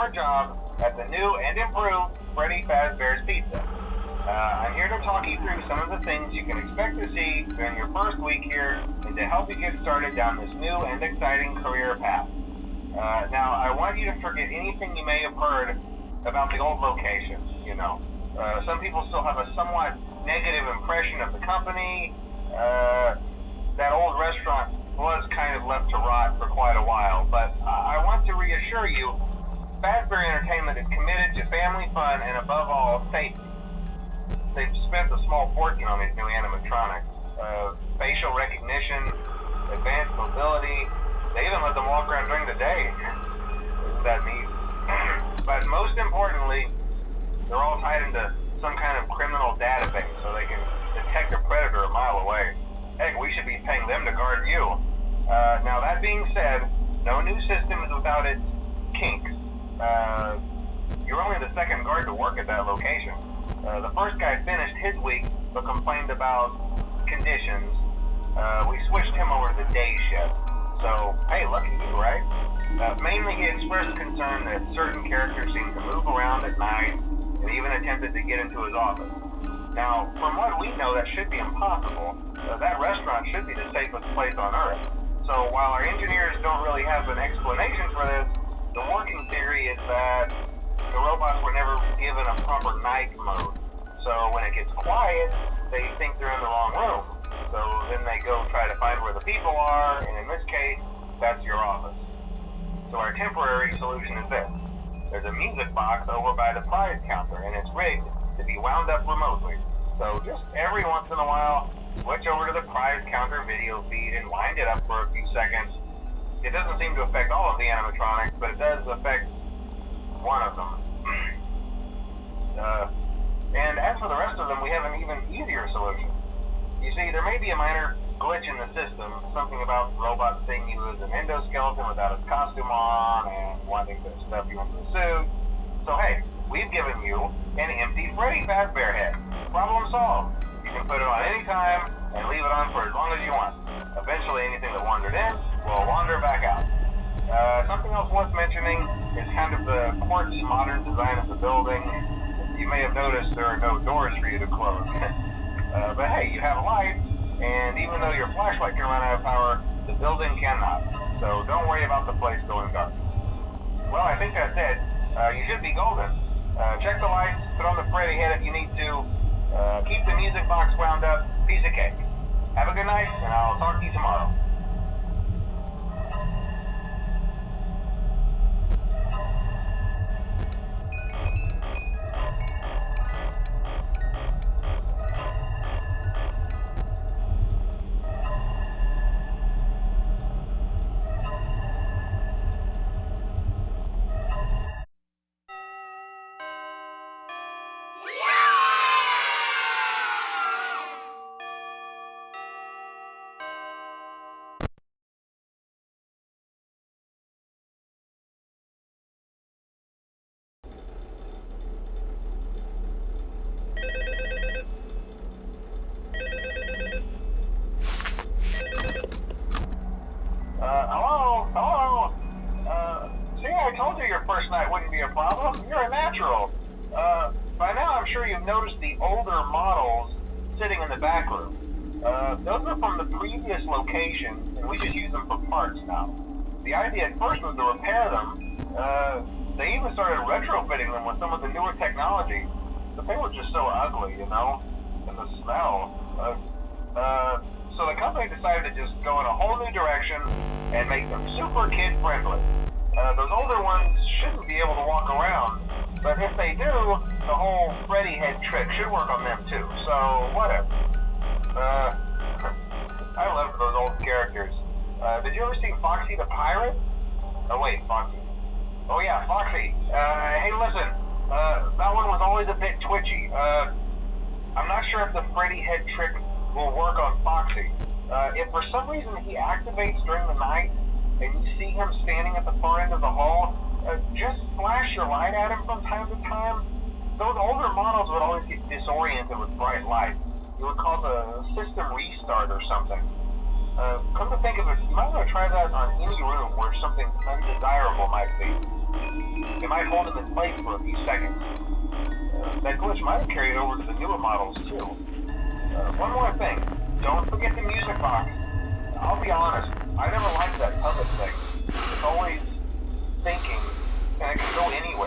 summer job at the new and improved Freddy Fazbear's Pizza. I'm here to talk you through some of the things you can expect to see during your first week here and to help you get started down this new and exciting career path. Now, I want you to forget anything you may have heard about the old location, you know. Some people still have a somewhat negative impression of the company. That old restaurant was kind of left to rot for quite a while, but I want to reassure you, Fazbear Entertainment is committed to family fun and above all, safety. They've spent a small fortune on these new animatronics. Facial recognition, advanced mobility, they even let them walk around during the day. Isn't that neat? But most importantly, they're all tied into some kind of criminal database so they can detect a predator a mile away. Heck, we should be paying them to guard you. Now that being said, no new system is without its kinks. You're only the second guard to work at that location. The first guy finished his week but complained about conditions. We switched him over to the day shift. So, hey, lucky you, right? Mainly he expressed concern that certain characters seemed to move around at night and even attempted to get into his office. Now, from what we know, that should be impossible. That restaurant should be the safest place on Earth. So while our engineers don't really have an explanation for this, the working theory is that the robots were never given a proper night mode. So when it gets quiet, they think they're in the wrong room. So then they go try to find where the people are, and in this case, that's your office. So our temporary solution is this. There's a music box over by the prize counter, and it's rigged to be wound up remotely. So just every once in a while, switch over to the prize counter video feed and wind it up for a few seconds. It doesn't seem to affect all of the animatronics, but it does affect one of them. And as for the rest of them, we have an even easier solution. You see, there may be a minor glitch in the system, something about robots seeing you as an endoskeleton without its costume on and wanting to stuff you into a suit. So hey, we've given you an empty Freddy Fazbear head. Problem solved. You can put it on any time and leave it on for as long as you want. Eventually anything that wandered in will wander back out. Something else worth mentioning is kind of the quirky modern design of the building. You may have noticed there are no doors for you to close. But hey, you have a light, and even though your flashlight can run out of power, the building cannot. So don't worry about the place going dark. Well, I think that's it. You should be golden. Check the lights, put on the Freddy head if you need to. Keep the music box wound up. Piece of cake. Have a good night, and I'll talk to you tomorrow. I told you your first night wouldn't be a problem. You're a natural. By now I'm sure you've noticed the older models sitting in the back room. Those are from the previous location, and we just use them for parts now. The idea at first was to repair them. They even started retrofitting them with some of the newer technology, but they were just so ugly, you know, and the smell. So the company decided to just go in a whole new direction and make them super kid-friendly. Those older ones shouldn't be able to walk around, but if they do, the whole Freddy head trick should work on them too, so whatever. I loved those old characters. Did you ever see Foxy the Pirate? Oh wait, Foxy. Oh yeah, Foxy. Hey listen, that one was always a bit twitchy. I'm not sure if the Freddy head trick will work on Foxy. If for some reason he activates during the night, and you see him standing at the far end of the hall, just flash your light at him from time to time. Those older models would always get disoriented with bright light. You would cause a system restart or something. Come to think of it, you might want to try that on any room where something undesirable might be. It might hold them in place for a few seconds. That glitch might have carried over to the newer models too. One more thing, don't forget the music box. I'll be honest, I never liked that puppet thing. It's always thinking, and it can go anywhere.